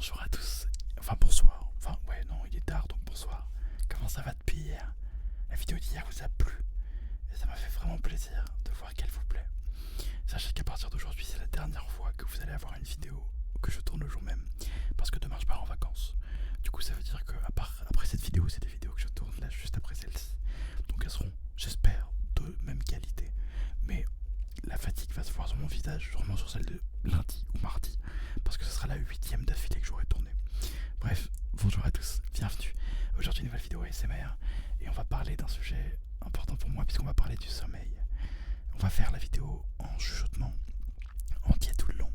Bonjour à tous, enfin bonsoir, enfin ouais non il est tard donc bonsoir. Comment ça va depuis hier? La vidéo d'hier vous a plu et ça m'a fait vraiment plaisir de voir qu'elle vous plaît. Sachez qu'à partir d'aujourd'hui c'est la dernière fois que vous allez avoir une vidéo que je tourne le jour même parce que demain je pars en vacances. Du coup ça veut dire que après cette vidéo c'est des vidéos que je tourne là juste après celle-ci. Donc elles seront j'espère de même qualité mais la fatigue va se voir sur mon visage, sûrement sur celle de lundi ou mardi, parce que ce sera la 8e d'affilée que j'aurai tournée. Bref, bonjour à tous, bienvenue. Aujourd'hui, nouvelle vidéo ASMR, et on va parler d'un sujet important pour moi, puisqu'on va parler du sommeil. On va faire la vidéo en chuchotement, entier tout le long.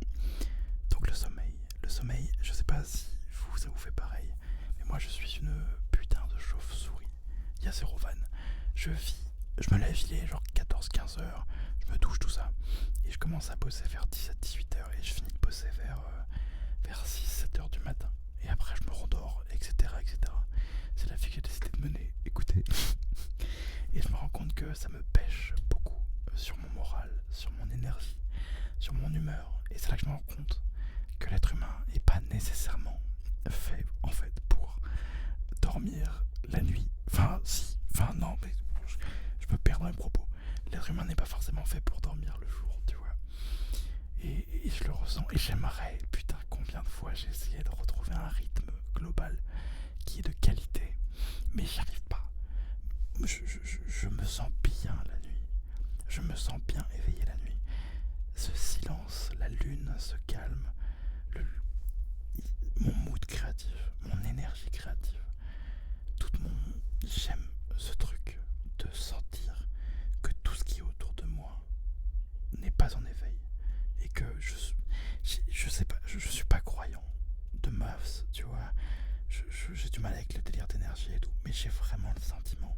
Donc le sommeil, je sais pas si vous, ça vous fait pareil, mais moi je suis une putain de chauve-souris. Il y a zéro vanne. Je me lève, il est genre 14-15 heures, je me douche tout ça, et je commence à bosser vers 17-18 heures, et je finis de bosser vers 6-7 heures du matin. Et après je me rendors, etc. C'est la vie que j'ai décidé de mener, écoutez. Et je me rends compte que ça me pêche beaucoup sur mon moral, sur mon énergie, sur mon humeur. Et c'est là que je me rends compte que l'être humain n'est pas nécessairement fait en fait pour dormir la nuit. Non, mais je me perds dans les propos. L'être humain n'est pas forcément fait pour dormir le jour, tu vois. Et je le ressens. Et j'aimerais, putain, combien de fois j'ai essayé de retrouver un rythme global qui est de qualité. Mais j'y arrive pas. Je me sens bien la nuit. Je me sens bien éveillé la nuit. Ce silence, la lune, ce calme, mon mood créatif, mon énergie créative, j'aime ce truc de sentir que tout ce qui est autour de moi n'est pas en éveil et que je sais pas, je suis pas croyant de maths, tu vois. J'ai du mal avec le délire d'énergie et tout, mais j'ai vraiment le sentiment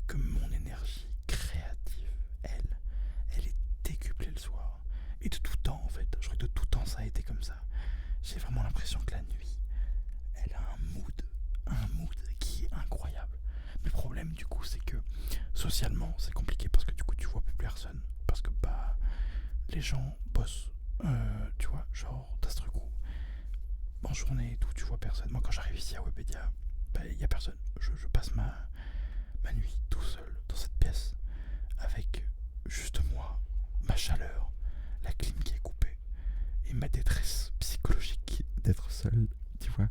que mon énergie créative, elle est décuplée le soir. Et de tout temps en fait, je crois que de tout temps ça a été comme ça. J'ai vraiment l'impression que la nuit, elle a un mood qui est incroyable. Mais le problème du coup c'est que socialement c'est compliqué parce que du coup tu vois plus personne. Parce que les gens bossent, tu vois, genre t'as ce truc où en journée et tout tu vois personne. Moi quand j'arrive ici à Webedia, y a personne. Je passe ma nuit tout seul dans cette pièce avec juste moi, ma chaleur, la clim qui est coupée et ma détresse psychologique d'être seul, tu vois.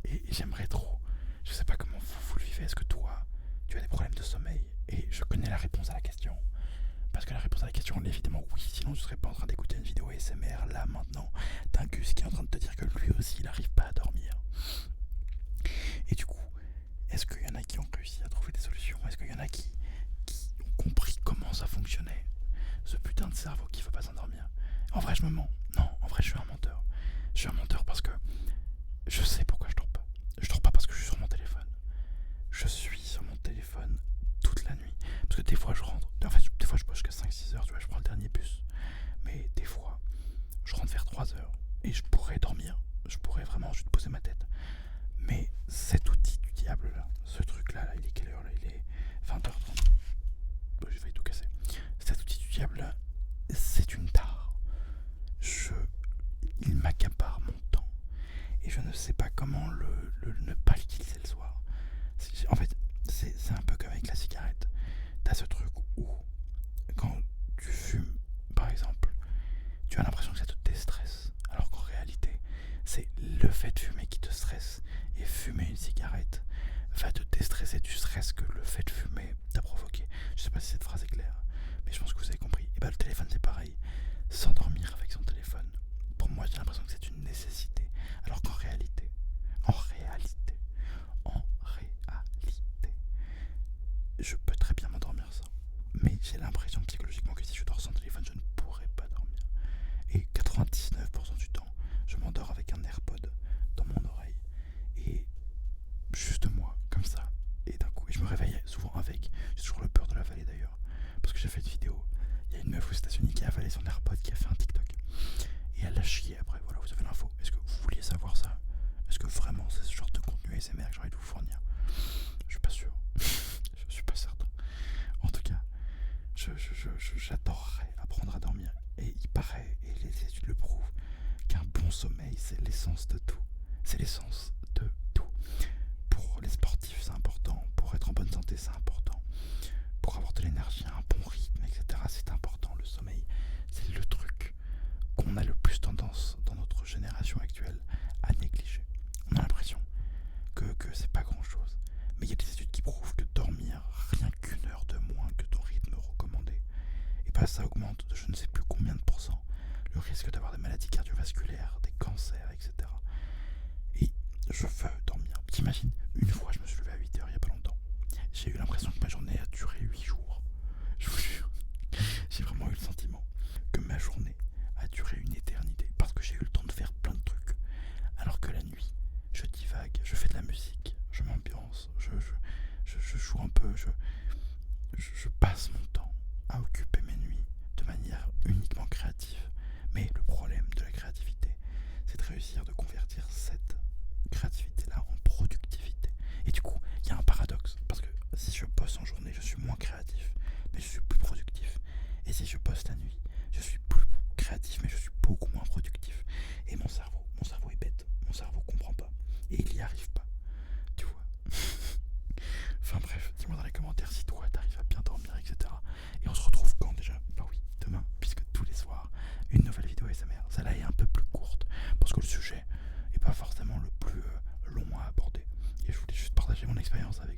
Et j'aimerais trop, je sais pas comment vous le vivez, est-ce que toi tu as des problèmes de sommeil? Et je connais la réponse à la question, parce que la réponse à la question est évidemment oui, sinon je serais pas en train d'écouter une vidéo ASMR là maintenant d'un Gus qui est en train de te dire que lui aussi il arrive pas à dormir. Et du coup, est-ce qu'il y en a qui ont réussi à trouver des solutions? Est-ce qu'il y en a qui ont compris comment ça fonctionnait, ce putain de cerveau qui veut pas s'endormir? En vrai je me mens, non, en vrai je suis un menteur. Je suis un menteur parce que je sais pourquoi je dors pas. Je dors pas parce que je suis sur mon téléphone. Je suis sur mon téléphone toute la nuit. Parce que des fois je rentre. En fait, des fois je bosse jusqu'à 5-6 heures, tu vois, je prends le dernier bus. Mais des fois, je rentre vers 3 heures et je pourrais dormir. Je pourrais vraiment juste poser ma tête. Mais cet outil du diable là, ce truc là, il est quelle heure là? Il est 20h30. J'ai failli tout casser. Cet outil du diable là, c'est une tare. Il m'accapare mon temps. Et je ne sais pas comment ne pas l'utiliser le soir. En fait, c'est un peu comme avec la cigarette. T'as ce truc où, quand tu fumes, par exemple, tu as l'impression que ça te déstresse. Alors qu'en réalité, c'est le fait de fumer qui te stresse. Et fumer une cigarette va te déstresser du stress que le fait de fumer t'a provoqué. Je sais pas si cette phrase est claire, mais je pense que vous avez compris. Et le téléphone, c'est pareil. S'endormir avec son téléphone, pour moi, j'ai l'impression que c'est une nécessité. Alors qu'en réalité, je peux très bien m'endormir sans. Mais j'ai l'impression psychologiquement que si je dors sans téléphone, je ne pourrais pas dormir. Et 99% du temps, je m'endors avec un AirPod dans mon oreille. Et juste moi, comme ça. Et d'un coup, et je me réveille souvent avec. J'ai toujours le peur de l'avaler d'ailleurs. Parce que j'ai fait une vidéo. Il y a une meuf aux États-Unis qui a avalé son AirPod, qui a fait un TikTok. Et elle l'a chié après, voilà, vous avez l'info. l'essence de tout. C'est l'essence de tout. Pour les sportifs, c'est important. Pour être en bonne santé, c'est important. Pour avoir de l'énergie, un bon rythme, etc., c'est important. Le sommeil, c'est le truc qu'on a le plus tendance dans notre génération actuelle à négliger. On a l'impression que c'est pas grand chose. Mais il y a des études qui prouvent que dormir rien qu'une heure de moins que ton rythme recommandé, et bah ça augmente de je ne sais plus combien de pourcents le risque d'avoir des maladies cardiovasculaires, des cancers, etc. Et je veux dormir. T'imagines, une fois je me suis levé à 8h il n'y a pas longtemps. J'ai eu l'impression que ma journée a duré 8 jours. Je vous jure. J'ai vraiment eu le sentiment que ma journée a duré une éternité parce que j'ai eu le temps de faire plein de trucs. Alors que la nuit, je divague, je fais de la musique, je m'ambiance, je joue un peu, je passe mon temps à occuper mes nuits de manière uniquement créative. Mais le problème de la créativité, c'est de réussir de convertir cette créativité-là en productivité. Et du coup, il y a un paradoxe, parce que si je bosse en journée, je suis moins créatif, mais je suis plus productif. Et si je bosse la nuit, je suis plus créatif, mais je suis beaucoup moins productif. Et mon cerveau est bête, mon cerveau comprend pas, et il y arrive pas, tu vois. Enfin bref, dis-moi dans les commentaires si toi t'arrives à bien dormir, etc. Et on se retrouve quand déjà? Bah oui, demain, puisque tous les soirs, une nouvelle vidéo ASMR. Celle-là est un peu plus courte, parce que le sujet est pas forcément le plus long à aborder. Et je voulais juste partager mon expérience avec